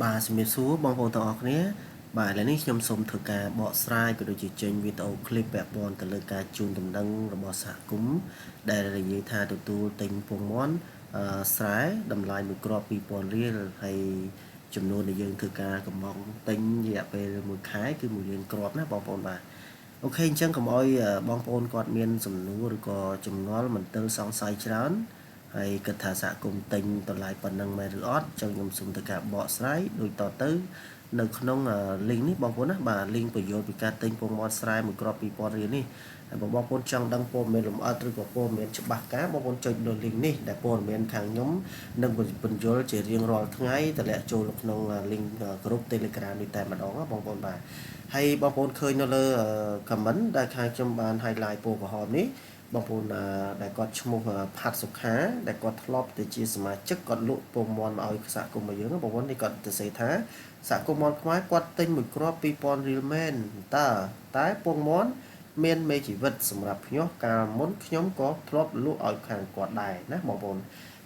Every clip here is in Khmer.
បាទជំរាបសួរបងប្អូនទាំងអស់គ្នាបាទឥឡូវនេះខ្ញុំសូមធ្វើការបកស្រាយក៏ដូចជាចេញវីដេអូឃ្លីបពាក់ព័ន្ធទៅលើការជូនដំណឹងរបស់សហគមន៍ដែលនិយាយថាទទួលទិញពងមាន់ស្រែតម្លៃមួយគ្រាប់2000រៀលហើយចំនួនដែលយើងធ្វើការកំងទិញរយៈពេល1ខែគឺ1លានគ្រាប់ណាបងប្អូនបាទអូខេអញ្ចឹងកុំអោយបងប្អូនគាត់មានសំណួរឬក៏ចម្ងល់មន្ទិលសង្ស័យច្រើនហើយគិតថាសហគមន៍ទិញតម្លៃប៉ុណ្ណឹងមែនឬអត់អញ្ចឹងខ្ញុំសូមធ្វើការបកស្រាយដូចតទៅនៅក្នុង link នេះបងប្អូនណាបាទ link បញ្យល់ពីការទិញពងមាន់ស្រែមួយគ្រាប់2000រៀលនេះហើយបងប្អូនចង់ដឹងព័ត៌មានលម្អិតឬក៏ព័ត៌មានច្បាស់ការបងប្អូនចុចលើ link នេះដែលព័ត៌មានខាងខ្ញុំនឹងបញ្យល់ជារៀងរាល់ថ្ងៃតម្លាក់ចូលក្នុង link group Telegram នេះតែម្ដងណាបងប្អូនបាទហើយបងប្អូនឃើញនៅលើ comment ដែលខាងខ្ញុំបាន highlight ពណ៌ក្រហមនេះបងប្អូនដែលគាត់ឈ្មោះផាត់សុខាដែលគាត់ធ្លាប់ទៅជាសមាជិកគាត់លក់ពងមាន់មកឲ្យសហគមន៍របស់យើងបងប្អូននេះគាត់ទៅសេថាសហគមន៍មាន់ខ្មែរគាត់ទិញមួយគ្រាប់2000រៀលមែនតែពងមាន់មានមេជីវិតសម្រាប់ភ្ញាស់កាលមុនខ្ញុំក៏ធ្លាប់លក់ឲ្យខាងគាត់ដែរណាបងប្អូន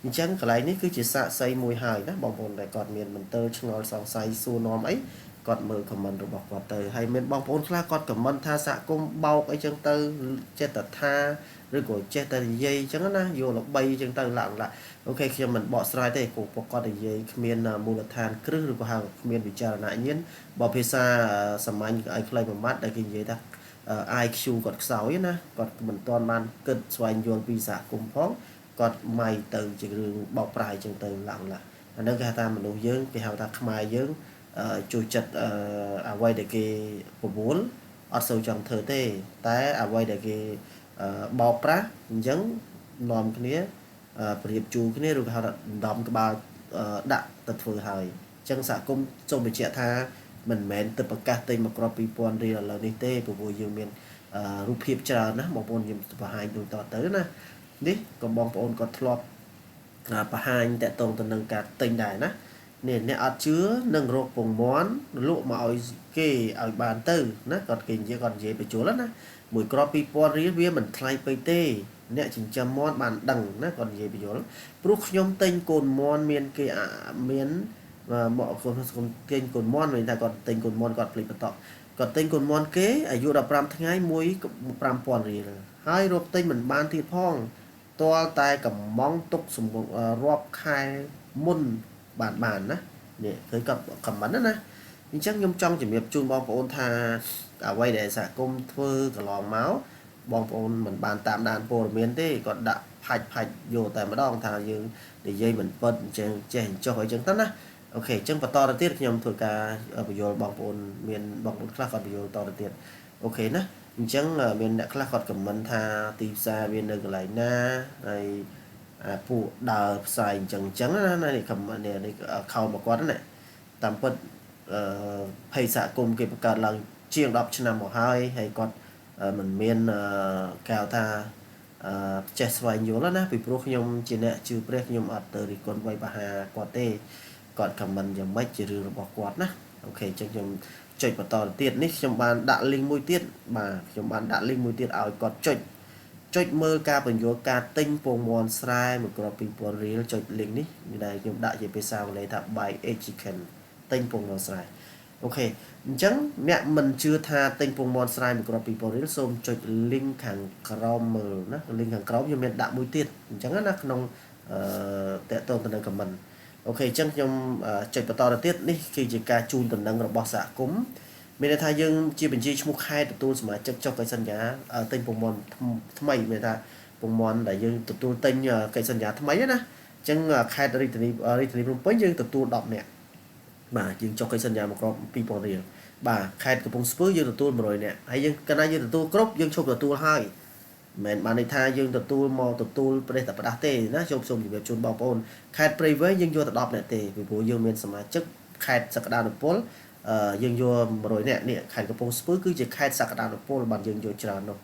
អញ្ចឹងកន្លែងនេះគឺជាសាកសីមួយហើយណាបងប្អូនដែលគាត់មានមន្ទិលឆ្ងល់សង្ស័យសួរនាំអីគាត់មើល comment របស់គាត់ទៅហើយមានបងប្អូនខ្លះគាត់ comment ថាសហគមន៍បោកអីចឹងទៅចេះតែថាឬក៏ចេះតែនិយាយចឹងណាយកល្បីចឹងទៅឡាអូខេខ្ញុំមិនបកស្រាយទេពួកគាត់និយាយគ្មានមូលដ្ឋានគ្រឹះឬក៏ហៅគ្មានវិចារណញ្ញាណបើភាសាសាមញ្ញឲ្យខ្លីមួយម៉ាត់ដែលគេនិយាយថា IQ គាត់ខ្សោយណាគាត់មិនទាន់បានគិតស្វែងយល់ពីសហគមន៍ផងគាត់ម៉ៃទៅជារឿងបោកប្រាស់ចឹងទៅឡាអានឹងគេហៅថាមនុស្សយើងគេហៅថាខ្មែរយើងជួយចិត្តអ្វីដែលគេប្រមូលអត់សូវចង់ធ្វើទេតែអ្វីដែលគេបោកប្រាស់អញ្ចឹងនាំគ្នាប្រៀបជួគ្នាឬក៏ហៅថាដំក្បាលដាក់ទៅធ្វើហើយអញ្ចឹងសហគមន៍សូមបញ្ជាក់ថាមិនមែនទឹកប្រកាសទិញមកគ្រាប់2000រៀលឥឡូវនេះទេព្រោះយើងមានរូបភាពច្រើនណាបងប្អូនខ្ញុំបង្ហាញដូចតទៅណានេះក៏បងប្អូនក៏ធ្លាប់បង្ហាញតកតងទៅនឹងការទិញដែរណានេះអ្នកអត់ជឿនឹងរកពងមាន់លក់មកឲ្យគេឲ្យបានទៅណាគាត់គេនិយាយបញ្ជូលណាមួយគ្រាប់2000រៀលវាមិនថ្លៃពេកទេអ្នកចិញ្ចឹមមាន់បានដឹងណាគាត់និយាយបញ្យល់ព្រោះខ្ញុំទិញកូនមាន់មានគេមានមកខ្ញុំទិញកូនមាន់មានថាគាត់ទិញកូនមាន់គាត់ភ្លេចបន្តគាត់ទិញកូនមាន់គេអាយុ15ថ្ងៃមួយ5000រៀលហើយរកទិញមិនបានទៀតផងទាល់តែកំងទុកសម្រាប់ខែមុនបានណានេះឃើញគាត់ខមមិនណាអញ្ចឹងខ្ញុំចង់ជំរាបជូនបងប្អូនថាអ្វីដែលសហគមន៍ធ្វើកន្លងមកបងប្អូនមិនបានតាមដានព័ត៌មានទេគាត់ដាក់ផាច់យកតែម្ដងថាយើងនិយាយមិនពិតអញ្ចឹងចេះចុះអីចឹងទៅណាអូខេអញ្ចឹងបន្តទៅទៀតខ្ញុំធ្វើការបញ្យល់បងប្អូនមានបងប្អូនខ្លះគាត់បញ្យល់តទៅទៀតអូខេណាអញ្ចឹងមានអ្នកខ្លះគាត់ខមមិនថាទីផ្សារវានៅកន្លែងណាហើយពួកដើរផ្សាយអញ្ចឹងណានេះខមមិននេះខោមកគាត់ណាតាមពិតភ័យសហគមន៍គេបង្កើតឡើងជាង10ឆ្នាំមកហើយគាត់មិនមានគេហៅថាចេះស្វែងយល់ណាពីព្រោះខ្ញុំជាអ្នកជឿព្រះខ្ញុំអត់ទៅរិះគន់វាយប្រហារគាត់ទេគាត់ខមមិនយ៉ាងម៉េចជារឿងរបស់គាត់ណាអូខេអញ្ចឹងខ្ញុំចុចបន្តទៅទៀតនេះខ្ញុំបានដាក់ link មួយទៀតបាទខ្ញុំបានដាក់ link មួយទៀតឲ្យគាត់ចុចមើលការបញ្យល់ការទិញពងមាន់ស្រែមួយគ្រាប់2000រៀលចុច link នេះដែលខ្ញុំដាក់ជាភាសាអង់គ្លេសថា buy egg chicken ទិញពងមាន់ស្រែអូខេអញ្ចឹងអ្នកមិនជឿថាទិញពងមាន់ស្រែមួយគ្រាប់2000រៀលសូមចុច link ខាងក្រោមមើលណា link ខាងក្រោមខ្ញុំមានដាក់មួយទៀតអញ្ចឹងណាក្នុងតកតងទៅនឹង comment អូខេអញ្ចឹងខ្ញុំចុចបន្តទៅទៀតនេះគឺជាការជូនដំណឹងរបស់សហគមន៍មានន័យថាយើងជាបញ្ជីឈ្មោះខេត្តទទួលសមាជិកចុះកិច្ចសន្យាទិញពងមាន់ថ្មីមានថាពងមាន់ដែលយើងទទួលទិញកិច្ចសន្យាថ្មីណាអញ្ចឹងខេត្តរាជធានីភ្នំពេញយើងទទួល10នាក់បាទយើងចុះកិច្ចសន្យាមកគ្រាប់2000រៀលបាទខេត្តកំពង់ស្ពឺយើងទទួល100នាក់ហើយយើងកាលណាយើងទទួលគ្រប់យើងឈប់ទទួលហើយមិនបានន័យថាយើងទទួលប្រទេសតែផ្ដាស់ទេណាសូមជម្រាបជូនបងប្អូនខេត្តព្រៃវែងយើងយកទៅ10នាក់ទេពីព្រោះយើងមានសមាជិកខេត្តសក្តានុពលយើងយក100នាក់នេះខេត្តកំពង់ស្ពឺគឺជាខេត្តសក្តានុពលបានយើងយកច្រើននោះ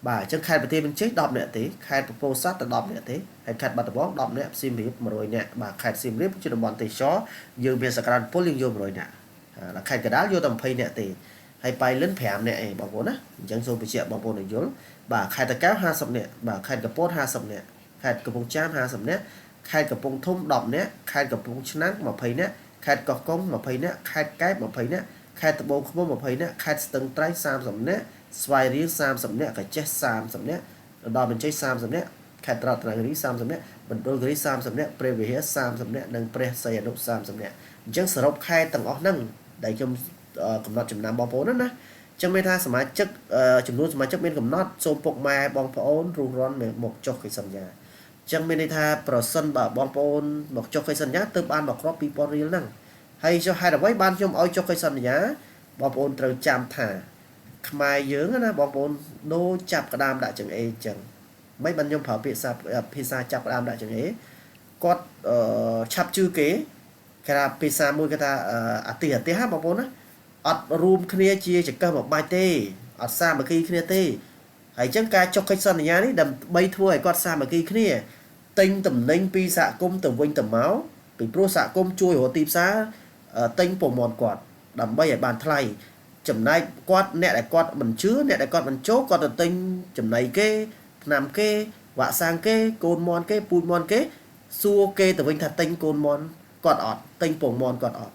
បាទអញ្ចឹងខេត្តប្រទេសមានជ័យ10នាក់ទេខេត្តកំពង់សាត់ទៅ10នាក់ទេហើយខេត្តបាត់ដំបង10នាក់សៀមរាប100នាក់បាទខេត្តសៀមរាបជាតំបន់ទេសចរយើងមានសក្តានុពលយើងយក100នាក់ខេត្តកណ្ដាលយកតែ20នាក់ទេហើយបៃលិន5នាក់ឯងបងប្អូនណាអញ្ចឹងសូមបញ្ជាក់បងប្អូនឲ្យយល់បាទខេត្តតាកែវ50នាក់បាទខេត្តកំពត50នាក់ខេត្តកំពង់ចាម50នាក់ខេត្តកំពង់ធំ10នាក់ខេត្តកំពង់ឆ្នាំង20នាក់ ខេត្តកោះកុង20នាក់ខេត្តកែប20នាក់ខេត្តត្បូងឃ្មុំ20នាក់ខេត្តស្ទឹងត្រែង30នាក់ស្វាយរៀង30នាក់កោះចេះ30នាក់ដល់បញ្ជ័យ30នាក់ខេត្តរតនគិរី30នាក់បន្ទាយគិរី30នាក់ព្រះវិហារ30នាក់និងព្រះសីហនុ30នាក់អញ្ចឹងសរុបខេត្តទាំងអស់ហ្នឹងដែលខ្ញុំកំណត់ចំណាំបងប្អូនណាចឹងមានថាសមាជិកចំនួនសមាជិកមានកំណត់សូមពុកម៉ែបងប្អូនរុះរាន់មកចុះកិច្ចសន្យាចឹងមានន័យថាប្រសិនបើបងប្អូនមកចុះកិច្ចសន្យាទើបបានមកគ្រាប់2000រៀលហ្នឹងហើយចុះហេតុអ្វីបានខ្ញុំឲ្យចុះកិច្ចសន្យាបងប្អូនត្រូវចាំថាខ្មែរយើងណាបងប្អូនដូចចាប់ក្តាមដាក់ចង្អេចឹងមិនបានខ្ញុំប្រើភាសាចាប់ក្តាមដាក់ចង្អេគាត់ឆាប់ជឿគេគេថាភាសាមួយគេថាអាទិហ៎បងប្អូនណាអត់រួមគ្នាជាចង្កឹះមួយបាច់ទេអត់សាមគ្គីគ្នាទេហើយអញ្ចឹងការចុះកិច្ចសន្យានេះដើម្បីធ្វើឲ្យគាត់សាមគ្គីគ្នាទិញតំណែងពីសហគមន៍ទៅវិញទៅមកពីព្រោះសហគមន៍ជួយរកទីផ្សារទិញពងមាន់គាត់ដើម្បីឲ្យបានថ្លៃចំណែកគាត់អ្នកដែលគាត់មិនជឿអ្នកដែលគាត់មិនចូលគាត់ទៅទិញចំណីគេឆ្នាំគេវាក់សាំងគេកូនមាន់គេពូជមាន់គេសួរគេទៅវិញថាទិញកូនមាន់គាត់អត់ទិញពងមាន់គាត់អត់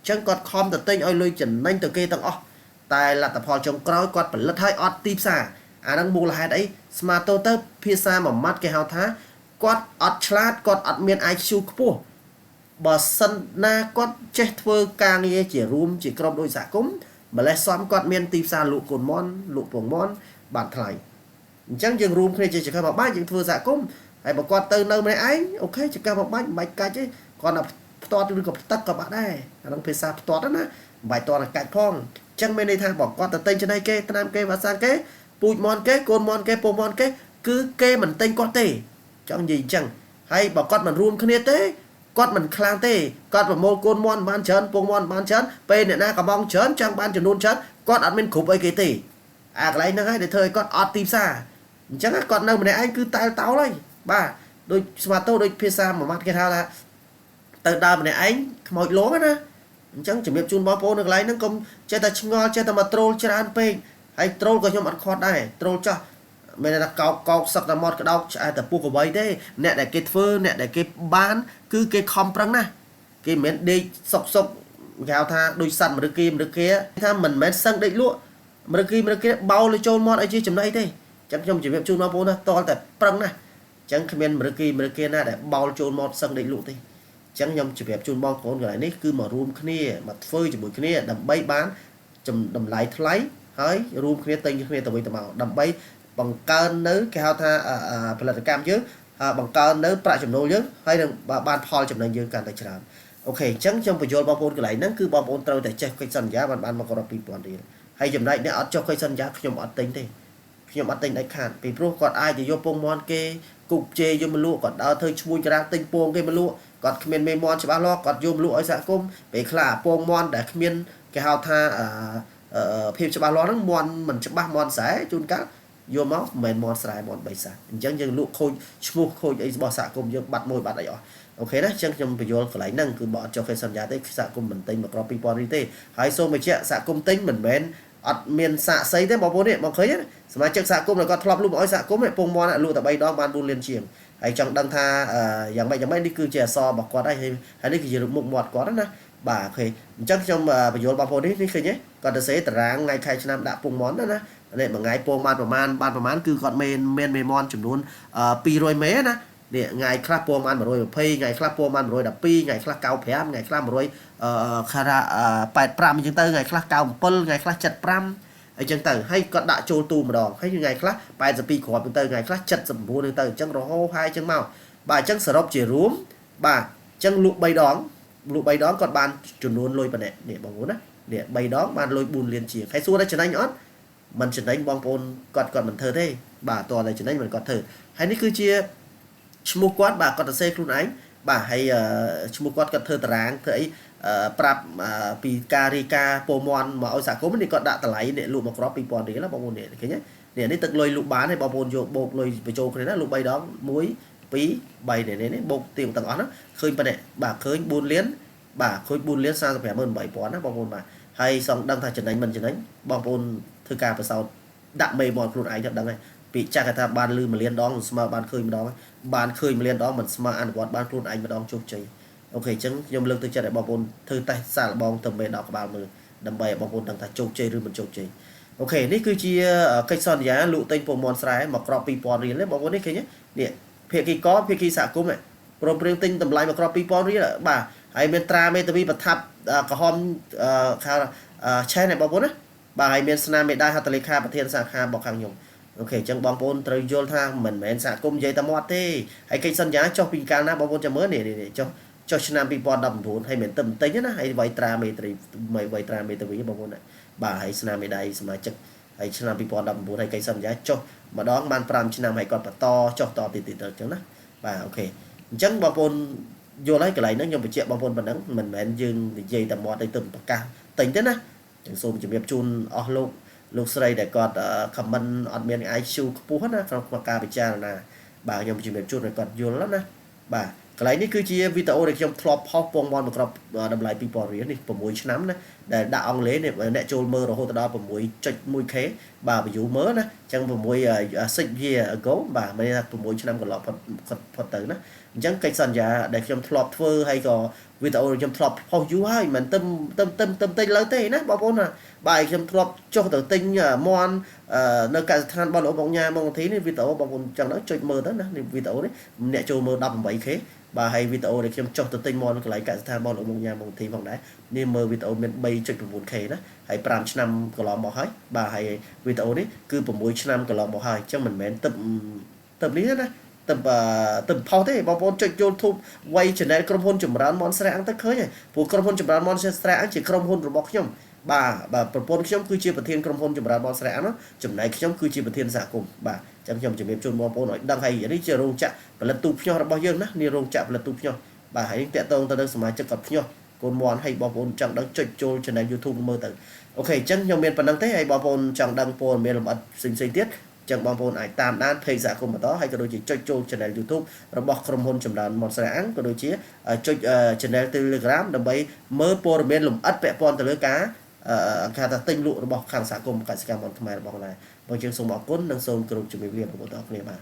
ចឹងគាត់ខំទៅទិញឲ្យលុយចំណេញទៅគេទាំងអស់តែលទ្ធផលចុងក្រោយគាត់ផលិតឲ្យអត់ទីផ្សារអាហ្នឹងមូលហេតុអីស្មាតទៅភាសាមួយម៉ាត់គេហៅថាគាត់អត់ឆ្លាតគាត់អត់មាន IQ ខ្ពស់បើសិនណាគាត់ចេះធ្វើការងារជារួមជាក្រុមដោយសហគមន៍ម្លេះសំគាត់មានទីផ្សារលក់កូនមាន់លក់ពងមាន់បានថ្លៃអញ្ចឹងយើងរួមគ្នាជាចង្កឹះមួយបាច់យើងធ្វើសហគមន៍ហើយបើគាត់ទៅនៅម្នាក់ឯងអូខេចង្កឹះមួយបាច់មិនបាច់កាច់ទេគាត់តែផ្ទាត់ឬក៏ផ្ទឹកក៏បាក់ដែរអាហ្នឹងភាសាផ្ទាត់ណាមិនបាច់តតែកាច់ផងអញ្ចឹងមានន័យថាបើគាត់ទៅទិញចំណីគេឆ្នាំគេវាសាំងគេពូជមាន់គេកូនមាន់គេពងមាន់គេគឺគេមិនទិញគាត់ទេចង់និយាយអញ្ចឹងហើយបើគាត់មិនរួមគ្នាទេគាត់មិនខ្លាំងទេគាត់ប្រមូលកូនមាន់បានច្រើនពងមាន់បានច្រើនពេលអ្នកណាកំងច្រើនចង់បានចំនួនច្រើនគាត់អត់មានគ្រប់អីគេទេអាកន្លែងហ្នឹងហើយដែលធ្វើឲ្យគាត់អត់ទីផ្សារអញ្ចឹងគាត់នៅម្នាក់ឯងគឺតែលតោលហើយបាទដូចស្មាតូដូចភាសាមួយម៉ាត់គេថាទៅដើរម្នាក់ឯងខ្មោចលងណាអញ្ចឹងជំរាបជូនបងប្អូននៅកន្លែងហ្នឹងកុំចេះតែឆ្ងល់ចេះតែមកត្រូលច្រើនពេកហើយត្រូលក៏ខ្ញុំអត់ខាត់ដែរត្រូលចាស់មិនថាកោកសឹកតែមាត់ក្តោកឆ្អែតតែពុះកបីទេអ្នកដែលគេធ្វើអ្នកដែលគេបានគឺគេខំប្រឹងណាគេមិនមែនដេកសុកគេហៅថាដូចសัตว์មរឹគីថាមិនមែនសឹងដេកលក់មរឹគីបោលចូលមាត់ឲ្យជាចំណៃទេអញ្ចឹងខ្ញុំជំរាបជូនបងប្អូនណាតតែប្រឹងណាអញ្ចឹងគ្មានមរឹគីណាដែលបោលចូលមាត់សឹងដេកលក់ទេអញ្ចឹងខ្ញុំជម្រាបជូនបងប្អូនកន្លែងនេះគឺមករួមគ្នាមកធ្វើជាមួយគ្នាដើម្បីបានតម្លៃថ្លៃហើយរួមគ្នាទិញគ្នាទៅវិញទៅមកដើម្បីបង្កើននៅគេហៅថាផលិតកម្មយើងបង្កើននៅប្រាក់ចំណូលយើងហើយនឹងបានផលចំណេញយើងកាន់តែច្រើនអូខេអញ្ចឹងខ្ញុំបញ្យល់បងប្អូនកន្លែងហ្នឹងគឺបងប្អូនត្រូវតែចេះកិច្ចសន្យាបានមករាប់2000រៀលហើយចំណែកអ្នកអត់ចុះកិច្ចសន្យាខ្ញុំអត់ទិញទេខ្ញុំអត់ទិញដាច់ខាតពីព្រោះគាត់អាចទៅយកពងមាន់គេគប់ជេរយកមកលក់គាត់ដើរធ្វើឈ្មួញច្រាំងទិញពងគេមកលក់គាត់គ្មានមេមាន់ច្បាស់លាស់គាត់យកមកលក់ឲ្យសហគមន៍ពេលខ្លះពងមាន់ដែលគ្មានគេហៅថាភាពច្បាស់លាស់ហ្នឹងមាន់មិនច្បាស់មាន់ស្រែជួនកាលយកមកមិនមែនមាន់ស្រែមាន់បៃសាអញ្ចឹងយើងលក់ខូចឈ្មោះខូចអីរបស់សហគមន៍យើងបាត់មួយបាត់អីអស់អូខេណាអញ្ចឹងខ្ញុំបញ្យល់កន្លែងហ្នឹងគឺបើអត់ចុះកិច្ចសន្យាទេសហគមន៍មិនទិញមកក្រប2000រៀលទេហើយសូមបញ្ជាក់សហគមន៍ទិញមិនមែនអត់មានសាកសីទេបងប្អូននេះមកឃើញសមាជិកសហគមន៍គាត់ធ្លាប់លក់មកឲ្យសហគមន៍ពងមាន់លក់តែ3ដងបាន4លានជាងហើយចង់ដឹងថាយ៉ាងម៉េចនេះគឺជាអសររបស់គាត់ហើយនេះគឺជាមុខមាត់គាត់ណាបាទអូខេអញ្ចឹងខ្ញុំបញ្យល់បងប្អូននេះឃើញទេគាត់ទៅសេតារាងថ្ងៃខែឆ្នាំដាក់ពងមាន់ណានេះមួយថ្ងៃពងបានប្រមាណគឺគាត់មានមេមាន់ចំនួន200មេណានេះថ្ងៃខ្លះពងបាន120ថ្ងៃខ្លះពងបាន112ថ្ងៃខ្លះ95ថ្ងៃខ្លះ100ខារ៉ា85អញ្ចឹងទៅថ្ងៃខ្លះ97ថ្ងៃខ្លះ75អញ្ចឹងទៅហើយគាត់ដាក់ចូលទូម្ដងហើយថ្ងៃខ្លះ82គ្រាប់ទៅថ្ងៃខ្លះ79ទៅអញ្ចឹងរហូតហើយអញ្ចឹងមកបាទអញ្ចឹងសរុបជារួមបាទអញ្ចឹងលក់3ដងគាត់បានចំនួនលុយប៉ុណ្ណេះនេះបងប្អូនណានេះ3ដងបានលុយ4លានជាងហើយសួរថាចំណេញអត់មិនចំណេញបងប្អូនគាត់មិនធ្វើទេបាទតើតែចំណេញមិនគាត់ធ្វើហើយនេះគឺជាឈ្មោះគាត់បាទគាត់ទៅសេខ្លួនឯងបាទហើយឈ្មោះគាត់ធ្វើតារាងធ្វើអីប្រាប់ពីការរីកាពងមាន់មកឲ្យសហគមន៍នេះគាត់ដាក់តម្លៃនេះលក់មកក្រប2000រៀលណាបងប្អូននេះឃើញទេនេះទឹកលុយលក់បានហើយបងប្អូនយកបូកលុយបញ្ចូលគ្នាណាលក់3ដង1 2 3នេះបូកទៀងទាំងអស់ណាឃើញប៉ុណ្ណេះបាទឃើញ4លានបាទឃើញ4លាន358,000ណាបងប្អូនបាទហើយសង្ឃដឹងថាចំណេញមិនចំណេញបងប្អូនធ្វើការប្រសោតដាក់មេមាត់ខ្លួនឯងទៅដឹងហើយពីចាស់គេថាបានលឺ1លានដងស្មើបានឃើញម្ដងបានឃើញ1លានដងមិនស្មើអនុវត្តបានខ្លួនឯងម្ដងជោគជ័យ អូខេអញ្ចឹងខ្ញុំលើកទឹកចិត្តឲ្យបងប្អូនធ្វើតេស្តសាកល្បងទៅមេ10ក្បាលមើលដើម្បីឲ្យបងប្អូនដឹងថាជោគជ័យឬមិនជោគជ័យអូខេនេះគឺជាកិច្ចសន្យាលក់ទិញពងមាន់ស្រែមកក្រប2000រៀលទេបងប្អូននេះឃើញនេះភាគីកភាគីសហគមន៍ព្រមព្រៀងទិញតម្លៃមកក្រប2000រៀលបាទហើយមានត្រាមេធាវីប្រថាប់ក្រហមខាងឆេនឲ្យបងប្អូនណាបាទហើយមានស្នាមមេដាយហត្ថលេខាប្រធានសាខារបស់ខាងខ្ញុំអូខេអញ្ចឹងបងប្អូនត្រូវយល់ថាមិនមែនសហគមន៍និយាយតែមាត់ទេហើយកិច្ចសន្យាចុះពីកាលណាបងប្អូនចាំមើលនេះចុះឆ្នាំ2019ហើយមិនទៅបន្តិចណាហើយវាយត្រាមេត្រីវាយត្រាមេធាវីបងប្អូនបាទហើយស្នាមមេដាយសមាជិកហើយឆ្នាំ2019ហើយកិច្ចសន្យាចុះម្ដងបាន5ឆ្នាំហើយគាត់បន្តចុះតទៀតអញ្ចឹងណាបាទអូខេអញ្ចឹងបងប្អូនយល់ហើយកន្លែងហ្នឹងខ្ញុំបញ្ជាក់បងប្អូនប៉ុណ្ណឹងមិនមែនយើងនិយាយតែមាត់ទៅប្រកាសតែងទេណាចឹងសូមជម្រាបជូនអស់លោកស្រីដែលគាត់ comment អត់មាន IQ ខ្ពស់ណាក្នុងការពិចារណាបាទខ្ញុំជម្រាបជូនឲ្យគាត់យល់ណាបាទកន្លែងនេះគឺជាវីដេអូដែលខ្ញុំធ្លាប់ផុសពងមាន់មកក្របតម្លៃ2000រៀលនេះ6ឆ្នាំណាដែលដាក់អង់គ្លេសនេះអ្នកចូលមើលរហូតដល់ 6.1k បាទ view មើលណាអញ្ចឹង6 year ago បាទមានថា6ឆ្នាំកន្លងផុតទៅណាអញ្ចឹងកិច្ចសន្យាដែលខ្ញុំធ្លាប់ធ្វើហើយក៏វីដេអូខ្ញុំធ្លាប់ផុសយូរហើយមិនទៅទិញលើទេណាបងប្អូនណាបាទខ្ញុំធ្លាប់ចុះទៅទិញមាន់នៅកសិដ្ឋានបងលោកបងញ៉ាមកទីនេះវីដេអូបងប្អូនចឹងទៅចុចមើលទៅណានេះវីដេអូនេះអ្នកចូលមើល 18k បាទហើយវីដេអូដែលខ្ញុំចុះទៅទិញមាន់កន្លែងកសិដ្ឋានបងលោកបងញ៉ាមកទីផងដែរនេះមើលវីដេអូមាន 3.9k ណាហើយ5ឆ្នាំកន្លងមកហើយបាទហើយវីដេអូនេះគឺ6ឆ្នាំកន្លងមកហើយអញ្ចឹងមិនមែនទឹកនេះណាទៅផុសទេបងប្អូនចុច YouTube វាយ channel ក្រុមហ៊ុនចម្រើនមនស្រែអង្គទៅឃើញហើយព្រោះក្រុមហ៊ុនចម្រើនមនស្រែអង្គជាក្រុមហ៊ុនរបស់ខ្ញុំបាទប្រពន្ធខ្ញុំគឺជាប្រធានក្រុមហ៊ុនចម្រើនមនស្រែអង្គចំណែកខ្ញុំគឺជាប្រធានសហគមន៍បាទអញ្ចឹងខ្ញុំជំរាបជូនបងប្អូនឲ្យដឹងហើយនេះជារោងចក្រផលិតទូភ្ញាស់របស់យើងណានេះរោងចក្រផលិតទូភ្ញាស់បាទហើយនេះតាក់ទងទៅនឹងសមាជិកគាត់ភ្ញាស់កូនមន់ឲ្យបងប្អូនចង់ដឹងចុចចូល channel YouTube មើលទៅអូខេអញ្ចឹងខ្ញុំមានប៉ុណ្្នឹងទេហើយបងប្អូនចង់ដឹងព័ត៌មានលម្អិតផ្សេងទៀតចឹងបងប្អូនអាចតាមដាន page សហគមន៍បន្តហើយក៏ដូចជាចុចចូល channel YouTube របស់ក្រុមហ៊ុនចម្រើនមនស្រែអង្គក៏ដូចជាចុច channel Telegram ដើម្បីមើលព័ត៌មានលម្អិតពាក់ព័ន្ធទៅលើការថាទិញលក់របស់ខាងសហគមន៍កសិកម្មមនខ្មែររបស់ខ្លួនដែរបងយើងសូមអរគុណនិងសូមគោរពជំរាបលាបងប្អូនទាំងអស់គ្នាបាទ